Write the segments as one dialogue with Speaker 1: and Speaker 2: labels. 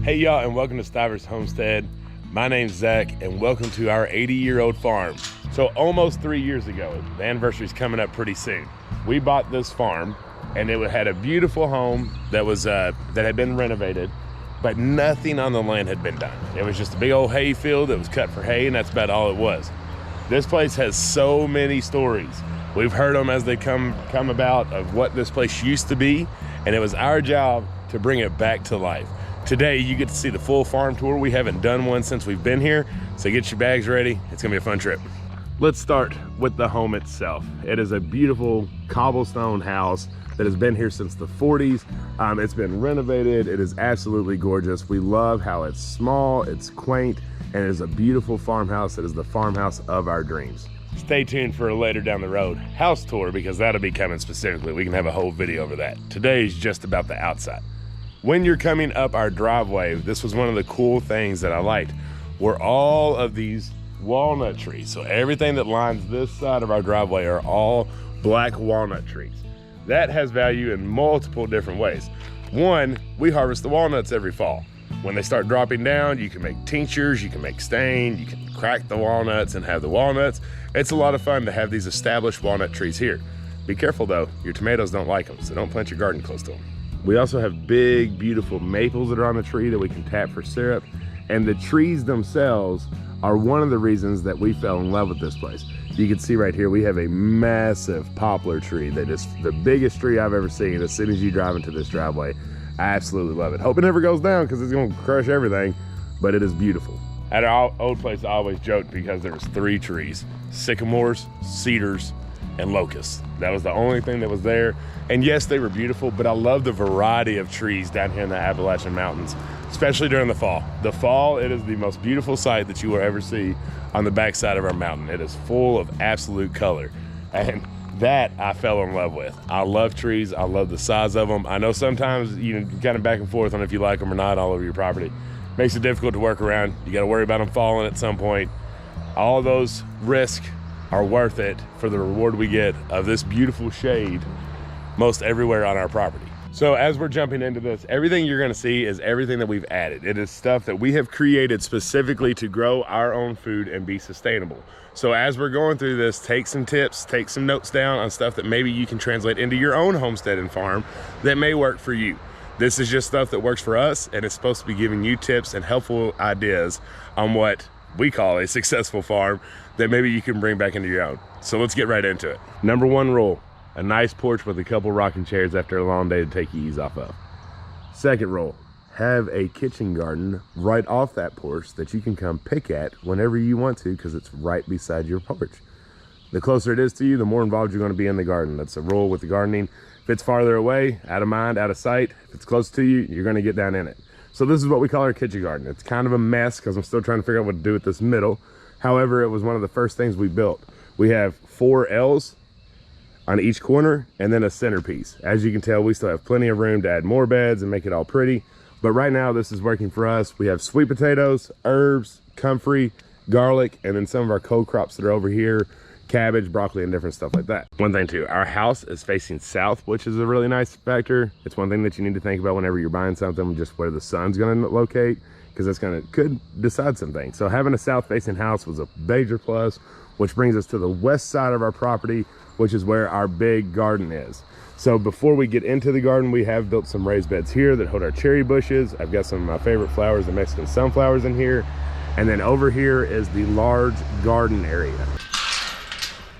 Speaker 1: Hey y'all, and welcome to Stivers Homestead. My name's Zach, and welcome to our 80-year-old farm. So almost 3 years ago, the anniversary's coming up pretty soon. We bought this farm, and it had a beautiful home that was that had been renovated, but nothing on the land had been done. It was just a big old hay field that was cut for hay, and that's about all it was. This place has so many stories. We've heard them as they come about of what this place used to be, and it was our job to bring it back to life. Today, you get to see the full farm tour. We haven't done one since we've been here, so get your bags ready. It's gonna be a fun trip. Let's start with the home itself. It is a beautiful cobblestone house that has been here since the 40s. It's been renovated. It is absolutely gorgeous. We love how it's small, it's quaint, and it is a beautiful farmhouse. It is the farmhouse of our dreams. Stay tuned for a later down the road house tour, because that'll be coming specifically. We can have a whole video over that. Today is just about the outside. When you're coming up our driveway, this was one of the cool things that I liked, were all of these walnut trees. So everything that lines this side of our driveway are all black walnut trees. That has value in multiple different ways. One, we harvest the walnuts every fall. When they start dropping down, you can make tinctures, you can make stain, you can crack the walnuts and have the walnuts. It's a lot of fun to have these established walnut trees here. Be careful though, your tomatoes don't like them, so don't plant your garden close to them. We also have big, beautiful maples that are on the tree that we can tap for syrup. And the trees themselves are one of the reasons that we fell in love with this place. You can see right here, we have a massive poplar tree that is the biggest tree I've ever seen. As soon as you drive into this driveway, I absolutely love it. Hope it never goes down because it's gonna crush everything, but it is beautiful. At our old place, I always joked because there was 3 trees: sycamores, cedars, and locusts. That was the only thing that was there. And yes, they were beautiful, but I love the variety of trees down here in the Appalachian Mountains, especially during the fall. The fall, it is the most beautiful sight that you will ever see on the backside of our mountain. It is full of absolute color. And that I fell in love with. I love trees. I love the size of them. I know sometimes you kind of back and forth on if you like them or not all over your property. Makes it difficult to work around. You got to worry about them falling at some point. All those risks are worth it for the reward we get of this beautiful shade most everywhere on our property. So as we're jumping into this, everything you're gonna see is everything that we've added. It is stuff that we have created specifically to grow our own food and be sustainable. So as we're going through this, take some tips, take some notes down on stuff that maybe you can translate into your own homestead and farm that may work for you. This is just stuff that works for us, and it's supposed to be giving you tips and helpful ideas on what we call a successful farm that maybe you can bring back into your own. So let's get right into it. Number 1 rule: a nice porch with a couple rocking chairs after a long day to take your ease off of. Second rule: have a kitchen garden right off that porch that you can come pick at whenever you want to, because it's right beside your porch. The closer it is to you, the more involved you're going to be in the garden. That's a rule with the gardening. If it's farther away, out of mind, out of sight, if it's close to you, you're going to get down in it. So this is what we call our kitchen garden. It's kind of a mess because I'm still trying to figure out what to do with this middle. However, it was one of the first things we built. We have 4 L's on each corner and then a centerpiece. As you can tell, we still have plenty of room to add more beds and make it all pretty. But right now, this is working for us. We have sweet potatoes, herbs, comfrey, garlic, and then some of our cold crops that are over here: cabbage, broccoli, and different stuff like that. One thing too, our house is facing south, which is a really nice factor. It's one thing that you need to think about whenever you're buying something, just where the sun's gonna locate, because that's could decide some things. So having a south facing house was a major plus, which brings us to the west side of our property, which is where our big garden is. So before we get into the garden, we have built some raised beds here that hold our cherry bushes. I've got some of my favorite flowers, the Mexican sunflowers, in here. And then over here is the large garden area.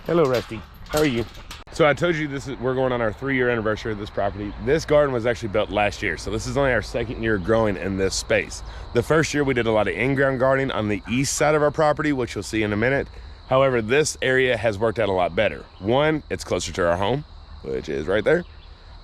Speaker 1: Hello, Rusty. How are you? So I told you we're going on our 3-year anniversary of this property. This garden was actually built last year, so this is only our 2nd year growing in this space. The first year we did a lot of in-ground gardening on the east side of our property, which you'll see in a minute. However, this area has worked out a lot better. One, it's closer to our home, which is right there.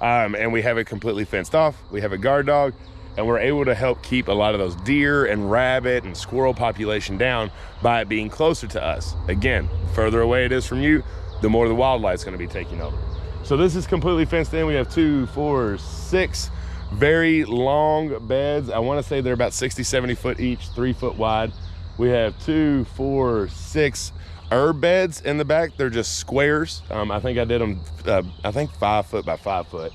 Speaker 1: And we have it completely fenced off. We have a guard dog, and we're able to help keep a lot of those deer and rabbit and squirrel population down by it being closer to us. Again, further away it is from you, the more the wildlife's gonna be taking over. So this is completely fenced in. We have 2, 4, 6 very long beds. I wanna say they're about 60, 70 foot each, 3 foot wide. We have 2, 4, 6 herb beds in the back. They're just squares. I think I did them, I think 5 foot by 5 foot.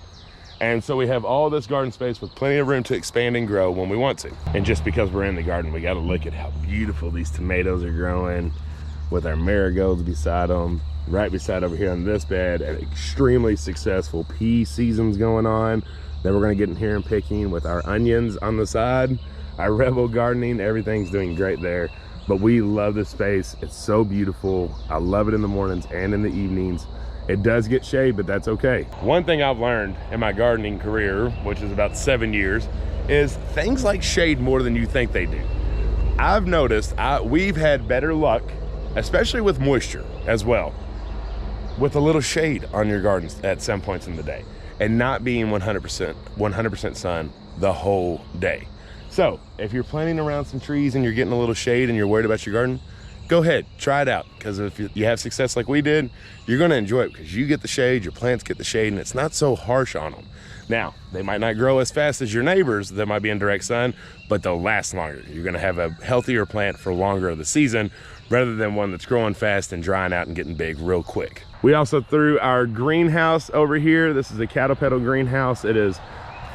Speaker 1: And so we have all this garden space with plenty of room to expand and grow when we want to. And just because we're in the garden, we got to look at how beautiful these tomatoes are growing with our marigolds beside them. Right beside over here on this bed, an extremely successful pea season's going on that we're going to get in here and picking with our onions on the side. Our rebel gardening, everything's doing great there. But we love this space. It's so beautiful. I love it in the mornings and in the evenings. It does get shade, but that's okay. One thing I've learned in my gardening career, which is about 7 years, is things like shade more than you think they do. I've noticed we've had better luck, especially with moisture as well, with a little shade on your gardens at some points in the day and not being 100% sun the whole day. So if you're planting around some trees and you're getting a little shade and you're worried about your garden, go ahead, try it out. Because if you have success like we did, you're gonna enjoy it because you get the shade, your plants get the shade, and it's not so harsh on them. Now, they might not grow as fast as your neighbors that might be in direct sun, but they'll last longer. You're gonna have a healthier plant for longer of the season rather than one that's growing fast and drying out and getting big real quick. We also threw our greenhouse over here. This is a cattle pedal greenhouse. It is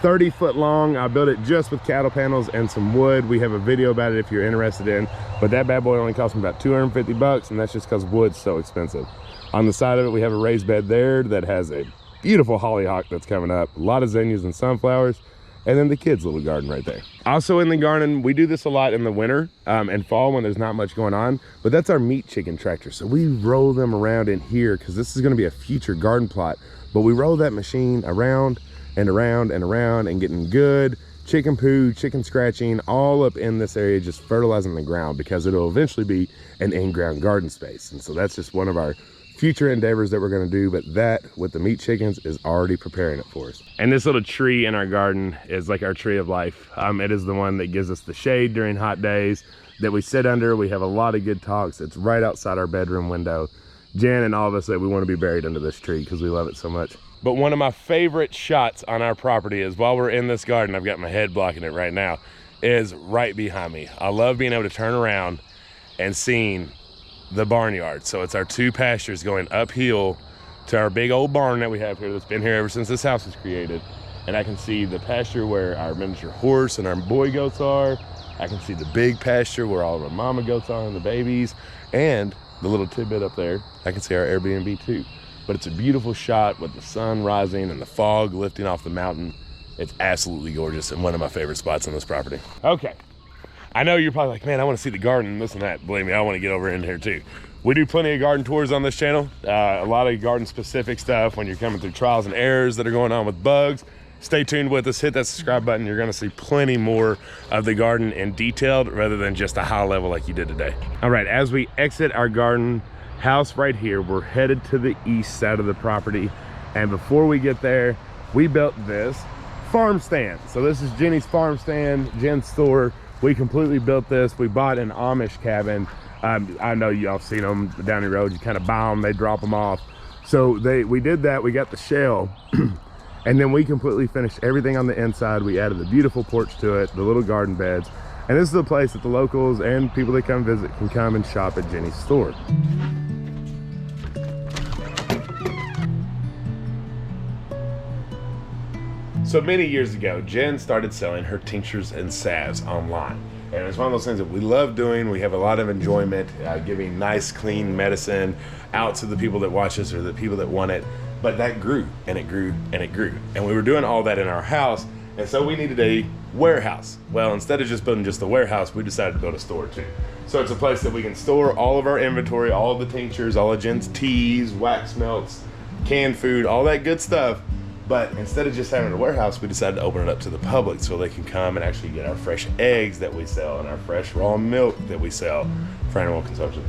Speaker 1: 30 foot long. I built it just with cattle panels and some wood. We have a video about it if you're interested in, but that bad boy only cost me about 250 bucks, and that's just because wood's so expensive. On the side of it, we have a raised bed there that has a beautiful hollyhock that's coming up, a lot of zinnias and sunflowers, and then the kids' little garden right there. Also in the garden, we do this a lot in the winter and fall when there's not much going on, but that's our meat chicken tractor. So we roll them around in here because this is gonna be a future garden plot, but we roll that machine around and around and around and getting good chicken poo, chicken scratching, all up in this area, just fertilizing the ground because it'll eventually be an in-ground garden space. And so that's just one of our future endeavors that we're gonna do, but that with the meat chickens is already preparing it for us. And this little tree in our garden is like our tree of life. It is the one that gives us the shade during hot days that we sit under. We have a lot of good talks. It's right outside our bedroom window. Jen and all of us say we want to be buried under this tree because we love it so much. But one of my favorite shots on our property is while we're in this garden, I've got my head blocking it right now, is right behind me. I love being able to turn around and seeing the barnyard. So it's our two pastures going uphill to our big old barn that we have here that's been here ever since this house was created. And I can see the pasture where our miniature horse and our boy goats are. I can see the big pasture where all of our mama goats are and the babies, and the little tidbit up there, I can see our Airbnb too. But it's a beautiful shot with the sun rising and the fog lifting off the mountain. It's absolutely gorgeous and one of my favorite spots on this property. Okay, I know you're probably like, man, I want to see the garden and this and that. Believe me, I want to get over in here too. We do plenty of garden tours on this channel. A lot of garden specific stuff when you're coming through trials and errors that are going on with bugs. Stay tuned with us, hit that subscribe button. You're gonna see plenty more of the garden in detailed rather than just a high level like you did today. All right, as we exit our garden house right here, we're headed to the east side of the property. And before we get there, we built this farm stand. So this is Jenny's farm stand, Jen's store. We completely built this. We bought an Amish cabin. I know y'all seen them down the road. You kind of buy them, they drop them off. So we did that, we got the shell. And then we completely finished everything on the inside. We added the beautiful porch to it, the little garden beds. And this is a place that the locals and people that come visit can come and shop at Jenny's store. So many years ago, Jen started selling her tinctures and salves online. And it's one of those things that we love doing. We have a lot of enjoyment giving nice, clean medicine out to the people that watch us or the people that want it. But that grew and it grew and it grew. And we were doing all that in our house. And so we needed a warehouse. Well, instead of just building just a warehouse, we decided to build a store too. So it's a place that we can store all of our inventory, all of the tinctures, all of Jen's teas, wax melts, canned food, all that good stuff. But instead of just having a warehouse, we decided to open it up to the public so they can come and actually get our fresh eggs that we sell and our fresh raw milk that we sell for animal consumption.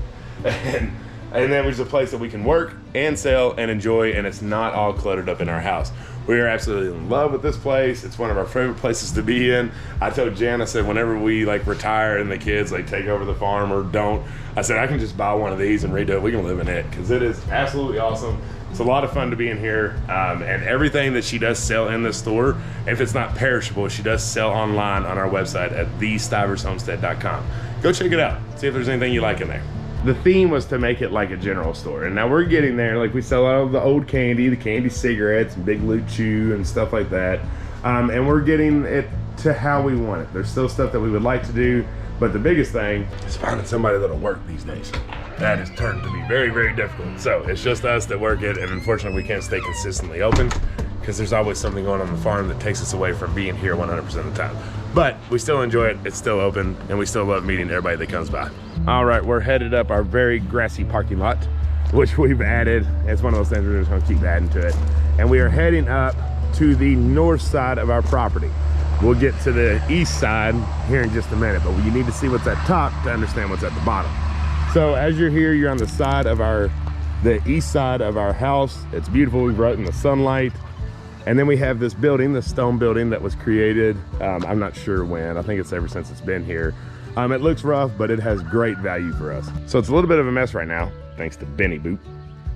Speaker 1: And then there's a place that we can work and sell and enjoy, and it's not all cluttered up in our house. We are absolutely in love with this place. It's one of our favorite places to be in. I told Jan, I said, whenever we retire and the kids take over the farm or don't, I said, I can just buy one of these and redo it. We can live in it because it is absolutely awesome. It's a lot of fun to be in here, and everything that she does sell in this store, if it's not perishable, she does sell online on our website at thestivershomestead.com. Go check it out. See if there's anything you like in there. the theme was to make it like a general store. And now we're getting there. Like, we sell all of the old candy, the candy cigarettes, and Big Loot Chew and stuff like that. And we're getting it to how we want it. There's still stuff that we would like to do, but the biggest thing is finding somebody that'll work these days. That has turned to be very, very difficult. So it's just us that work it, and unfortunately we can't stay consistently open because there's always something going on the farm that takes us away from being here 100% of the time. But we still enjoy it, it's still open, and we still love meeting everybody that comes by. All right, we're headed up our very grassy parking lot, which we've added. It's one of those things we're just gonna keep adding to it. And we are heading up to the north side of our property. We'll get to the east side here in just a minute, but you need to see what's at top to understand what's at the bottom. So as you're here, you're on the side of the east side of our house. It's beautiful, we've right in the sunlight. And then we have this building, the stone building that was created, I'm not sure when, I think it's ever since it's been here. It looks rough, but it has great value for us. So it's a little bit of a mess right now, thanks to Benny Boop.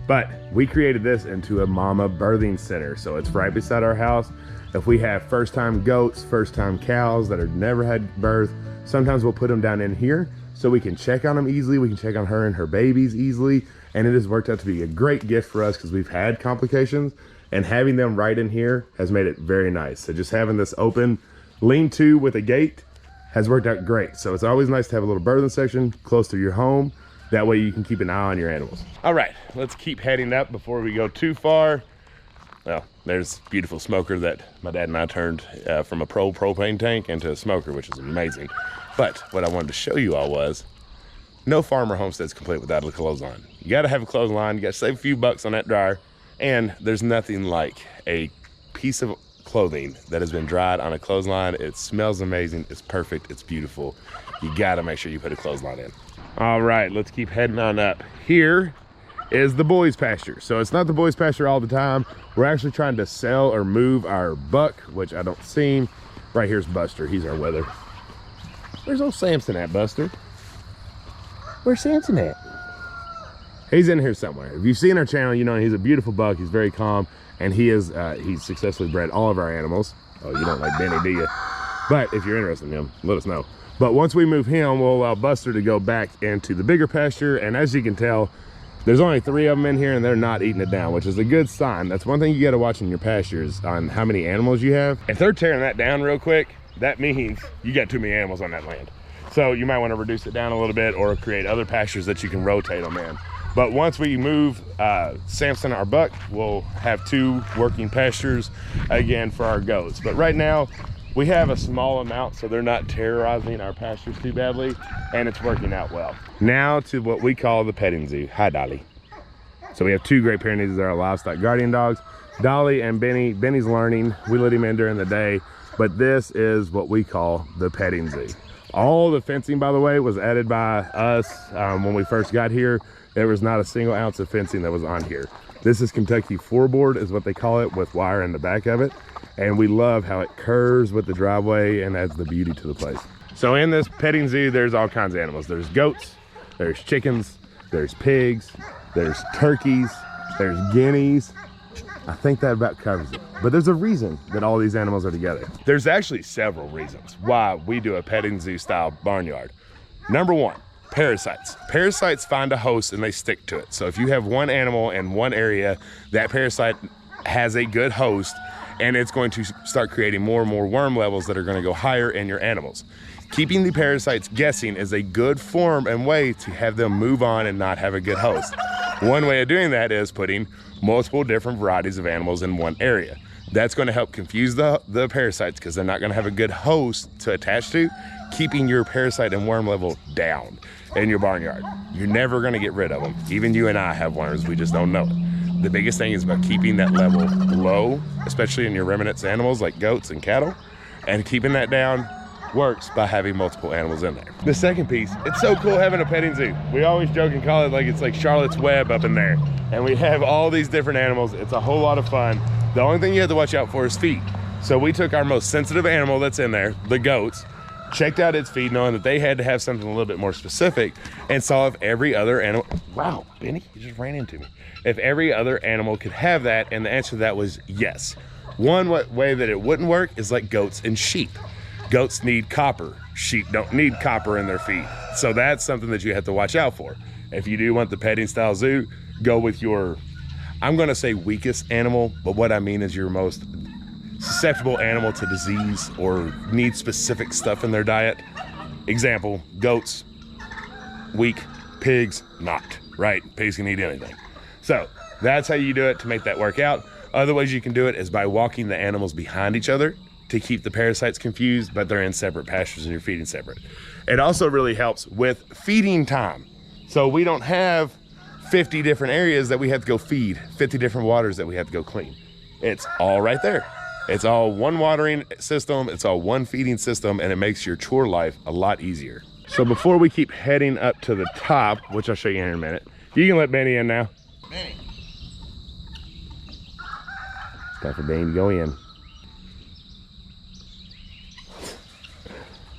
Speaker 1: But we created this into a mama birthing center. So it's right beside our house. If we have first-time goats, first-time cows that have never had birth, sometimes we'll put them down in here so we can check on them easily. We can check on her and her babies easily. And it has worked out to be a great gift for us because we've had complications, and having them right in here has made it very nice. So just having this open lean-to with a gate has worked out great. So it's always nice to have a little birthing section close to your home. That way you can keep an eye on your animals. All right, let's keep heading up before we go too far. Well, there's a beautiful smoker that my dad and I turned from a propane tank into a smoker, which is amazing. But what I wanted to show you all was, no farm or homestead's complete without a clothesline. You gotta have a clothesline, you gotta save a few bucks on that dryer, and there's nothing like a piece of clothing that has been dried on a clothesline. It smells amazing, it's perfect, it's beautiful. You gotta make sure you put a clothesline in. All right, let's keep heading on up. Here is the boys' pasture. So it's not the boys' pasture all the time. We're actually trying to sell or move our buck, which I don't see. Right here's Buster, he's our weather. Where's old Samson at, Buster? Where's Samson at? He's in here somewhere. If you've seen our channel, you know he's a beautiful buck, he's very calm, and he's successfully bred all of our animals. Oh, you don't like Benny, do you? But if you're interested in him, let us know. But once we move him, we'll allow Buster to go back into the bigger pasture, and as you can tell, there's only 3 of them in here and they're not eating it down, which is a good sign. That's one thing you gotta watch in your pastures, on how many animals you have. If they're tearing that down real quick, that means you got too many animals on that land. So you might wanna reduce it down a little bit or create other pastures that you can rotate them in. But once we move Samson, our buck, we'll have 2 working pastures again for our goats. But right now, we have a small amount, so they're not terrorizing our pastures too badly, and it's working out well. Now to what we call the petting zoo. Hi, Dolly. So we have 2 Great Pyrenees that are livestock guardian dogs. Dolly and Benny. Benny's learning. We let him in during the day, but this is what we call the petting zoo. All the fencing, by the way, was added by us when we first got here. There was not a single ounce of fencing that was on here. This is Kentucky 4-board is what they call it, with wire in the back of it. And we love how it curves with the driveway and adds the beauty to the place. So in this petting zoo, there's all kinds of animals. There's goats, there's chickens, there's pigs, there's turkeys, there's guineas. I think that about covers it. But there's a reason that all these animals are together. There's actually several reasons why we do a petting zoo style barnyard. Number 1, parasites. Parasites find a host and they stick to it. So if you have one animal in one area, that parasite has a good host, and it's going to start creating more and more worm levels that are going to go higher in your animals. Keeping the parasites guessing is a good form and way to have them move on and not have a good host. One way of doing that is putting multiple different varieties of animals in one area. That's going to help confuse the parasites because they're not going to have a good host to attach to, keeping your parasite and worm level down in your barnyard. You're never going to get rid of them. Even you and I have worms, we just don't know it. The biggest thing is about keeping that level low, especially in your ruminants animals like goats and cattle, and keeping that down works by having multiple animals in there. The second piece, it's so cool having a petting zoo. We always joke and call it like it's like Charlotte's Web up in there, and we have all these different animals. It's a whole lot of fun. The only thing you have to watch out for is feet. So we took our most sensitive animal that's in there, the goats, checked out its feed, knowing that they had to have something a little bit more specific, and saw if every other animal, wow, Benny, you just ran into me. If every other animal could have that, and the answer to that was yes. One way that it wouldn't work is like goats and sheep. Goats need copper, sheep don't need copper in their feed. So that's something that you have to watch out for. If you do want the petting style zoo, go with your, I'm gonna say weakest animal, but what I mean is your most susceptible animal to disease or need specific stuff in their diet. Example, goats, weak, pigs, not, right? Pigs can eat anything. So that's how you do it to make that work out. Other ways you can do it is by walking the animals behind each other to keep the parasites confused, but they're in separate pastures and you're feeding separate. It also really helps with feeding time. So we don't have 50 different areas that we have to go feed, 50 different waters that we have to go clean. It's all right there. It's all one watering system, it's all one feeding system, and it makes your chore life a lot easier. So before we keep heading up to the top, which I'll show you in a minute, you can let Benny in now.
Speaker 2: Benny.
Speaker 1: It's time for Benny to go in.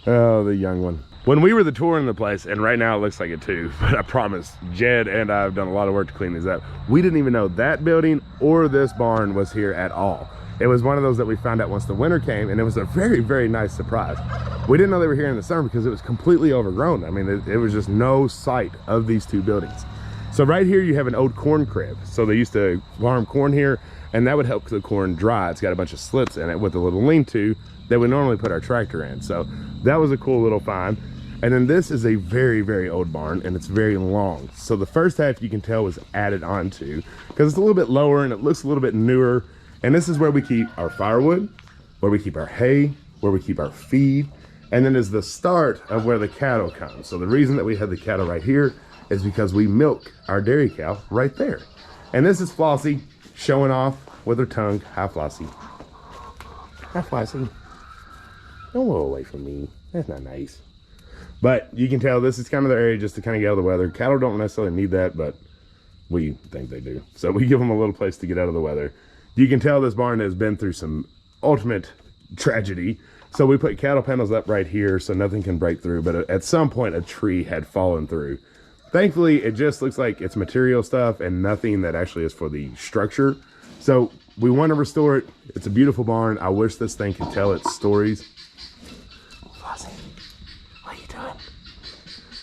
Speaker 1: Oh, the young one. When we were touring the place, and right now it looks like it too, but I promise, Jed and I have done a lot of work to clean these up. We didn't even know that building or this barn was here at all. It was one of those that we found out once the winter came, and it was a very, very nice surprise. We didn't know they were here in the summer because it was completely overgrown. I mean, it was just no sight of these two buildings. So right here you have an old corn crib. So they used to farm corn here, and that would help the corn dry. It's got a bunch of slits in it with a little lean-to that we normally put our tractor in. So that was a cool little find. And then this is a very, very old barn, and it's very long. So the first half you can tell was added onto because it's a little bit lower and it looks a little bit newer. And this is where we keep our firewood, where we keep our hay, where we keep our feed, and then is the start of where the cattle come. So the reason that we have the cattle right here is because we milk our dairy cow right there. And this is Flossie showing off with her tongue. Hi, Flossie. Hi, Flossie. Don't go away from me. That's not nice. But you can tell this is kind of the area just to kind of get out of the weather. Cattle don't necessarily need that, but we think they do. So we give them a little place to get out of the weather. You can tell this barn has been through some ultimate tragedy. So we put cattle panels up right here so nothing can break through. But at some point, a tree had fallen through. Thankfully, it just looks like it's material stuff and nothing that actually is for the structure. So we want to restore it. It's a beautiful barn. I wish this thing could tell its stories. Flossie, what are you doing?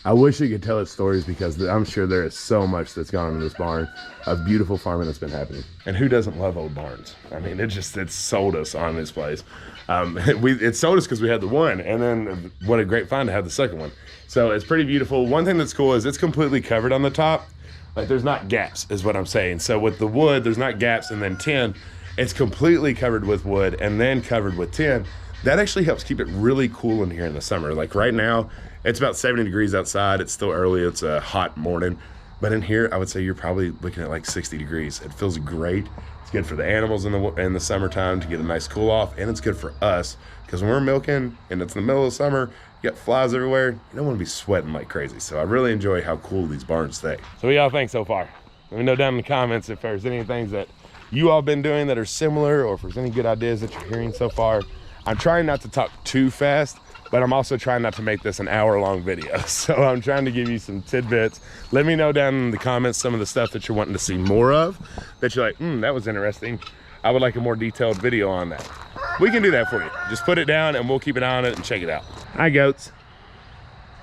Speaker 1: I wish it could tell its stories because I'm sure there is so much that's gone on in this barn of beautiful farming that's been happening. And who doesn't love old barns? I mean, it sold us on this place. It sold us because we had the one, and then what a great find to have the second one. So it's pretty beautiful. One thing that's cool is it's completely covered on the top. Like there's not gaps is what I'm saying. So with the wood, there's not gaps and then tin. It's completely covered with wood and then covered with tin. That actually helps keep it really cool in here in the summer. Like right now, it's about 70 degrees outside. It's still early. It's a hot morning. But in here, I would say you're probably looking at like 60 degrees. It feels great. It's good for the animals in the summertime to get a nice cool off. And it's good for us because when we're milking and it's in the middle of summer, you got flies everywhere. You don't want to be sweating like crazy. So I really enjoy how cool these barns stay. So what y'all think so far? Let me know down in the comments if there's any things that you all been doing that are similar or if there's any good ideas that you're hearing so far. I'm trying not to talk too fast, but I'm also trying not to make this an hour-long video. So I'm trying to give you some tidbits. Let me know down in the comments some of the stuff that you're wanting to see more of, that you're like, that was interesting. I would like a more detailed video on that. We can do that for you. Just put it down and we'll keep an eye on it and check it out. Hi, goats.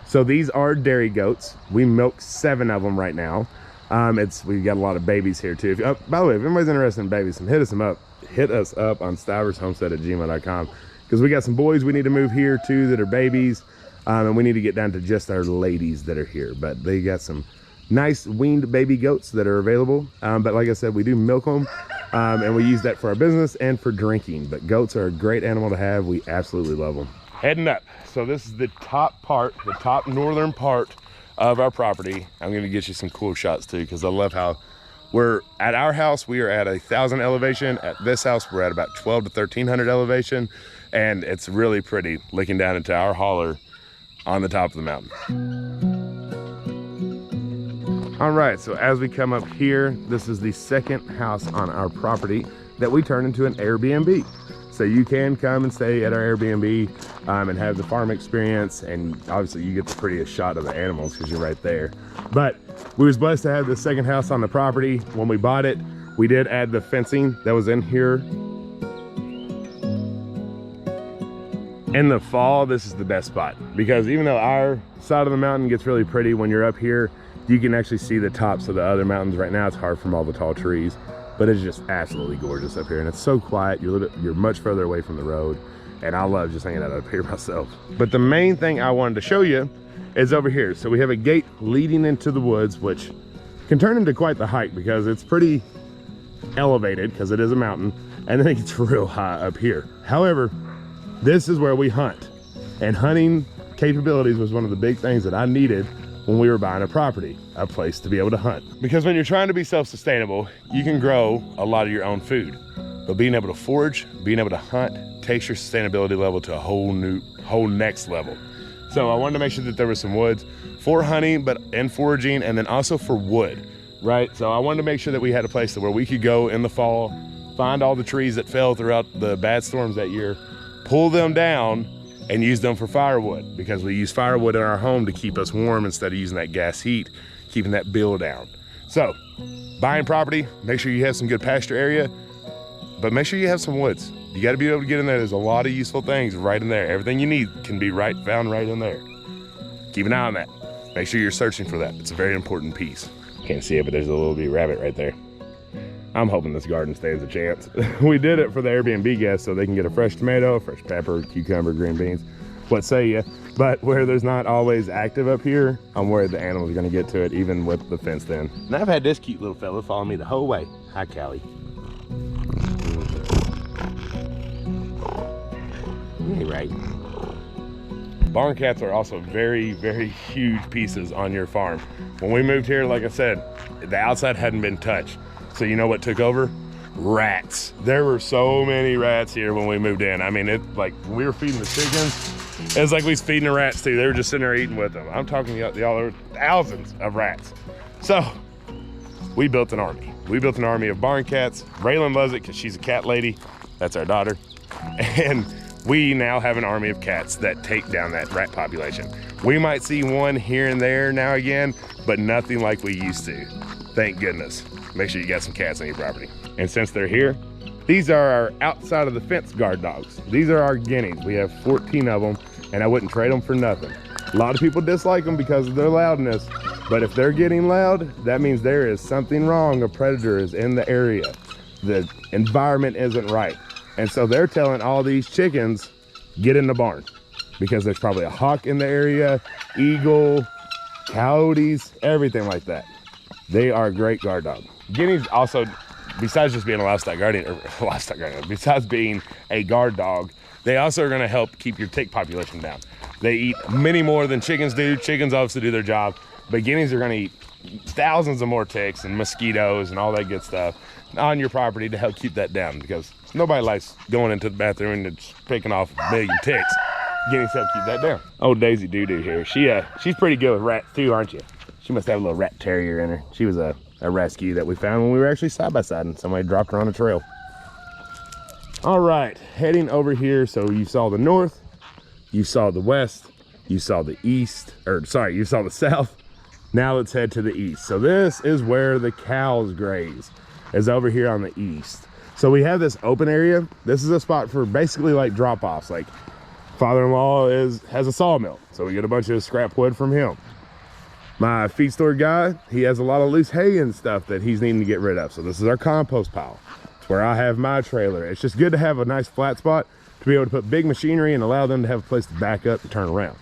Speaker 1: So these are dairy goats. We milk 7 of them right now. We've got a lot of babies here too. By the way, if anybody's interested in babies, hit us up on stivershomestead@gmail.com. Because we got some boys we need to move here too that are babies, and we need to get down to just our ladies that are here. But they got some nice weaned baby goats that are available. But like I said, we do milk them, and we use that for our business and for drinking. But goats are a great animal to have. We absolutely love them. Heading up. So this is the top part, the top northern part of our property. I'm going to get you some cool shots too, because I love how we're at our house. We are at 1,000 elevation. At this house, we're at about 12 to 1,300 elevation. And it's really pretty looking down into our holler on the top of the mountain. All right, so as we come up here, this is the second house on our property that we turned into an Airbnb. So you can come and stay at our Airbnb and have the farm experience. And obviously you get the prettiest shot of the animals because you're right there. But we was blessed to have the second house on the property. When we bought it, we did add the fencing that was in here. In the fall, this is the best spot because even though our side of the mountain gets really pretty when you're up here, You can actually see the tops of the other mountains. Right now it's hard from all the tall trees, but it's just absolutely gorgeous up here, and it's so quiet. You're much further away from the road, and I love just hanging out up here myself. But the main thing I wanted to show you is over here. So we have a gate leading into the woods, which can turn into quite the hike because it's pretty elevated because it is a mountain, and then it gets real high up here. However, this is where we hunt, and hunting capabilities was one of the big things that I needed when we were buying a property, a place to be able to hunt. Because when you're trying to be self-sustainable, you can grow a lot of your own food, but being able to forage, being able to hunt takes your sustainability level to a whole next level. So I wanted to make sure that there was some woods for hunting, and foraging, and then also for wood, right? So I wanted to make sure that we had a place where we could go in the fall, find all the trees that fell throughout the bad storms that year, pull them down, and use them for firewood, because we use firewood in our home to keep us warm instead of using that gas heat, keeping that bill down. So buying property, make sure you have some good pasture area, but make sure you have some woods. You got to be able to get in there. There's a lot of useful things right in there. Everything you need can be found right in there. Keep an eye on that. Make sure you're searching for that. It's a very important piece. Can't see it, but there's a little bitty rabbit right there. I'm hoping this garden stands a chance. We did it for the Airbnb guests so they can get a fresh tomato, fresh pepper, cucumber, green beans. What say you? But where there's not always active up here, I'm worried the animals are gonna get to it even with the fence in. And I've had this cute little fella follow me the whole way. Hi, Callie. Hey, right. Barn cats are also very, very huge pieces on your farm. When we moved here, like I said, the outside hadn't been touched. So you know what took over? Rats. There were so many rats here when we moved in. I mean, when we were feeding the chickens, it was like we was feeding the rats too. They were just sitting there eating with them. I'm talking to y'all, there were thousands of rats. So we built an army. We built an army of barn cats. Raylan loves it because she's a cat lady. That's our daughter. And we now have an army of cats that take down that rat population. We might see one here and there now again, but nothing like we used to. Thank goodness. Make sure you got some cats on your property. And since they're here, these are our outside of the fence guard dogs. These are our guineas. We have 14 of them, and I wouldn't trade them for nothing. A lot of people dislike them because of their loudness, but if they're getting loud, that means there is something wrong. A predator is in the area. The environment isn't right. And so they're telling all these chickens, get in the barn, because there's probably a hawk in the area, eagle, coyotes, everything like that. They are a great guard dog. Guineas also, besides just being a livestock guardian, besides being a guard dog, they also are gonna help keep your tick population down. They eat many more than chickens do. Chickens obviously do their job, but guineas are gonna eat thousands of more ticks and mosquitoes and all that good stuff on your property to help keep that down, because nobody likes going into the bathroom and just picking off a million ticks. Guineas help keep that down. Oh, Daisy Doo-Doo here. She's pretty good with rats too, aren't you? She must have a little rat terrier in her. She was a rescue that we found when we were actually side by side and somebody dropped her on a trail. All right, heading over here. So you saw the north, you saw the west, you saw the east, you saw the south. Now let's head to the east. So this is where the cows graze, is over here on the east. So we have this open area. This is a spot for basically like drop-offs. Like father-in-law has a sawmill, so we get a bunch of scrap wood from him. My feed store guy, he has a lot of loose hay and stuff that he's needing to get rid of. So this is our compost pile. It's where I have my trailer. It's just good to have a nice flat spot to be able to put big machinery and allow them to have a place to back up and turn around.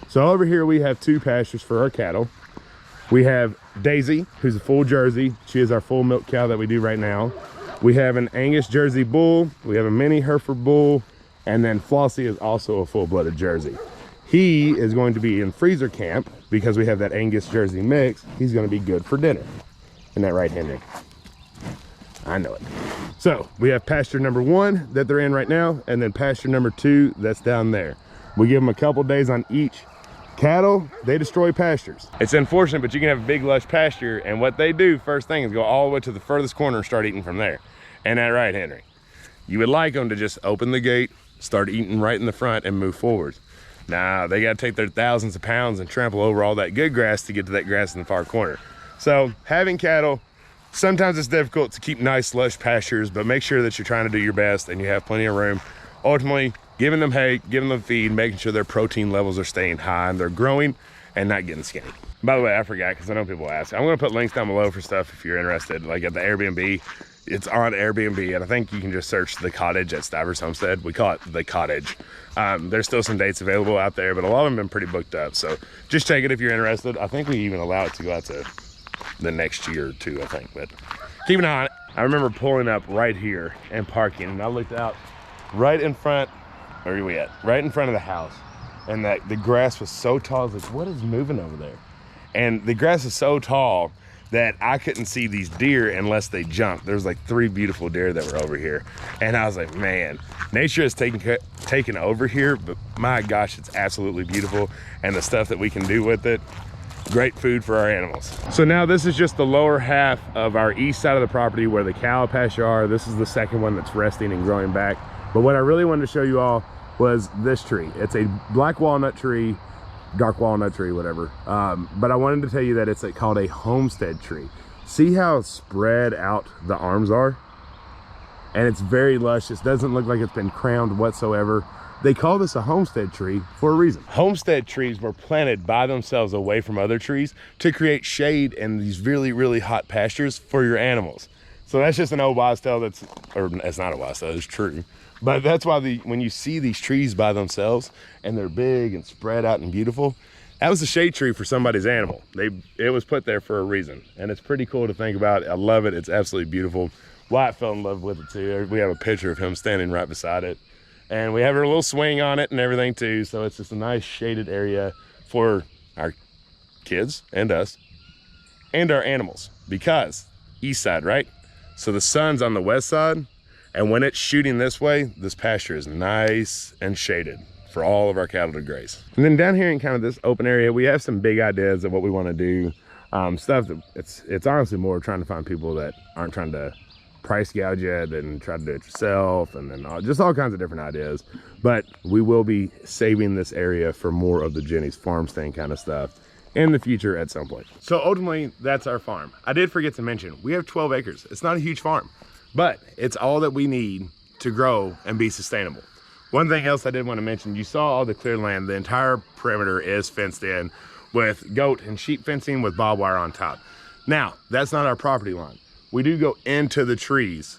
Speaker 1: So over here we have two pastures for our cattle. We have Daisy, who's a full Jersey. She is our full milk cow that we do right now. We have an Angus Jersey bull. We have a mini Hereford bull. And then Flossie is also a full-blooded Jersey. He is going to be in freezer camp because we have that Angus Jersey mix. He's going to be good for dinner. Isn't that right, Henry? I know it. So we have pasture number 1 that they're in right now, and then pasture number 2 that's down there. We give them a couple days on each. Cattle, they destroy pastures. It's unfortunate, but you can have a big lush pasture, and what they do first thing is go all the way to the furthest corner and start eating from there. Ain't that right, Henry? You would like them to just open the gate, start eating right in the front, and move forward. Nah, they got to take their thousands of pounds and trample over all that good grass to get to that grass in the far corner. So having cattle, sometimes it's difficult to keep nice lush pastures, but make sure that you're trying to do your best and you have plenty of room. Ultimately, giving them hay, giving them feed, making sure their protein levels are staying high and they're growing and not getting skinny. By the way, I forgot, because I know people ask. I'm gonna put links down below for stuff if you're interested, like at the Airbnb. It's on Airbnb, and I think you can just search the cottage at Stivers Homestead. We call it the cottage. There's still some dates available out there, but a lot of them have been pretty booked up. So just check it if you're interested. I think we even allow it to go out to the next year or two, I think, but keep an eye on it. I remember pulling up right here and parking, and I looked out right in front, where are we at? Right in front of the house. And the grass was so tall, I was like, what is moving over there? And the grass is so tall that I couldn't see these deer unless they jumped. There's like 3 beautiful deer that were over here. And I was like, man, nature has taken over here, but my gosh, it's absolutely beautiful. And the stuff that we can do with it, great food for our animals. So now this is just the lower half of our east side of the property where the cow pasture are. This is the second one that's resting and growing back. But what I really wanted to show you all was this tree. It's a black walnut tree, dark walnut tree, whatever. But I wanted to tell you that it's called a Homestead tree. See how spread out the arms are? And it's very luscious. Doesn't look like it's been crowned whatsoever. They call this a Homestead tree for a reason. Homestead trees were planted by themselves away from other trees to create shade in these really, really hot pastures for your animals. So that's just an old wise tale or it's not a wise tale, it's true. But that's why when you see these trees by themselves and they're big and spread out and beautiful, that was a shade tree for somebody's animal. It was put there for a reason. And it's pretty cool to think about. I love it. It's absolutely beautiful. Wyatt fell in love with it too. We have a picture of him standing right beside it. And we have a little swing on it and everything too. So it's just a nice shaded area for our kids and us and our animals, because east side, right? So the sun's on the west side. And when it's shooting this way, this pasture is nice and shaded for all of our cattle to graze. And then down here in kind of this open area, we have some big ideas of what we want to do. Stuff that it's honestly more trying to find people that aren't trying to price gouge it and try to do it yourself, and then just all kinds of different ideas. But we will be saving this area for more of the Jenny's farm stand kind of stuff in the future at some point. So ultimately, that's our farm. I did forget to mention, we have 12 acres. It's not a huge farm, but it's all that we need to grow and be sustainable. One thing else I did want to mention, you saw all the clear land. The entire perimeter is fenced in with goat and sheep fencing with barbed wire on top. Now, that's not our property line. We do go into the trees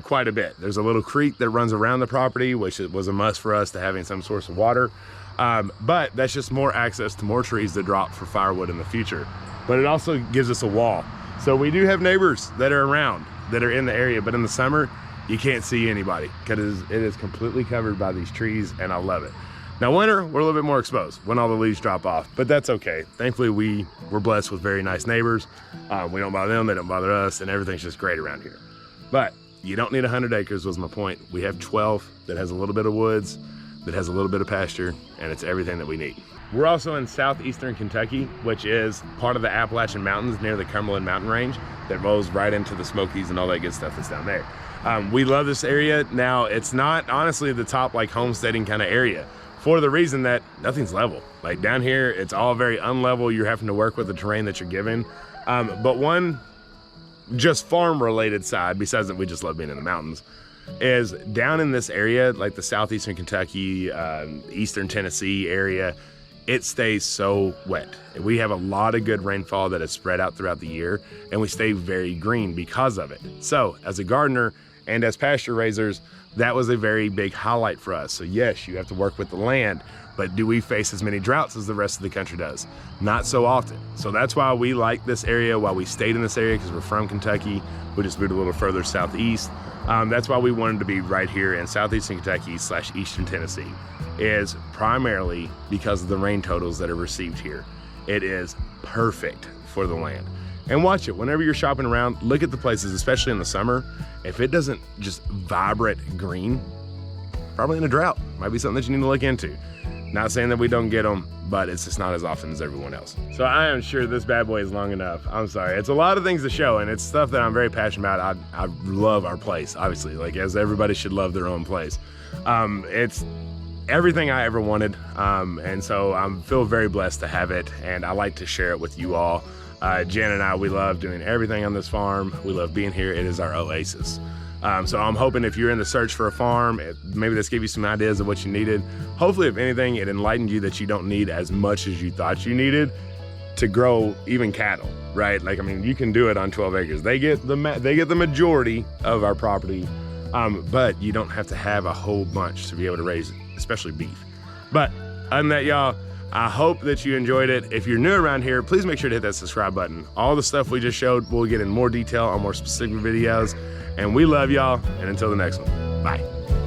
Speaker 1: quite a bit. There's a little creek that runs around the property, which was a must for us to having some source of water. But that's just more access to more trees to drop for firewood in the future. But it also gives us a wall. So we do have neighbors that are around, that are in the area, but in the summer, you can't see anybody because it is completely covered by these trees, and I love it. Now winter, we're a little bit more exposed when all the leaves drop off, but that's okay. Thankfully, we're blessed with very nice neighbors. We don't bother them, they don't bother us, and everything's just great around here. But you don't need 100 acres was my point. We have 12 that has a little bit of woods, that has a little bit of pasture, and it's everything that we need. We're also in southeastern Kentucky, which is part of the Appalachian Mountains near the Cumberland Mountain Range that rolls right into the Smokies and all that good stuff that's down there. We love this area. Now, it's not honestly the top like homesteading kind of area for the reason that nothing's level. Like down here, it's all very unlevel. You're having to work with the terrain that you're given. But one just farm related side, besides that we just love being in the mountains, is down in this area, like the southeastern Kentucky, eastern Tennessee area, it stays so wet. We have a lot of good rainfall that is spread out throughout the year, and we stay very green because of it. So as a gardener and as pasture raisers, that was a very big highlight for us. So yes, you have to work with the land, but do we face as many droughts as the rest of the country does? Not so often. So that's why we like this area, why we stayed in this area, because we're from Kentucky. We just moved a little further southeast. That's why we wanted to be right here in southeastern Kentucky / eastern Tennessee, is primarily because of the rain totals that are received here. It is perfect for the land. And watch it, whenever you're shopping around, look at the places, especially in the summer. If it doesn't just vibrant green, probably in a drought. Might be something that you need to look into. Not saying that we don't get them, but it's just not as often as everyone else. So I am sure this bad boy is long enough. I'm sorry. It's a lot of things to show, and it's stuff that I'm very passionate about. I love our place, obviously, like as everybody should love their own place. It's everything I ever wanted, and so I feel very blessed to have it, and I like to share it with you all. Jen and I, we love doing everything on this farm. We love being here. It is our oasis. So I'm hoping if you're in the search for a farm, maybe this gave you some ideas of what you needed. Hopefully, if anything, it enlightened you that you don't need as much as you thought you needed to grow even cattle, right? Like, I mean, you can do it on 12 acres. They get the majority of our property, but you don't have to have a whole bunch to be able to raise, especially beef. But other than that, y'all, I hope that you enjoyed it. If you're new around here, please make sure to hit that subscribe button. All the stuff we just showed, we'll get in more detail on more specific videos. And we love y'all, and until the next one, bye.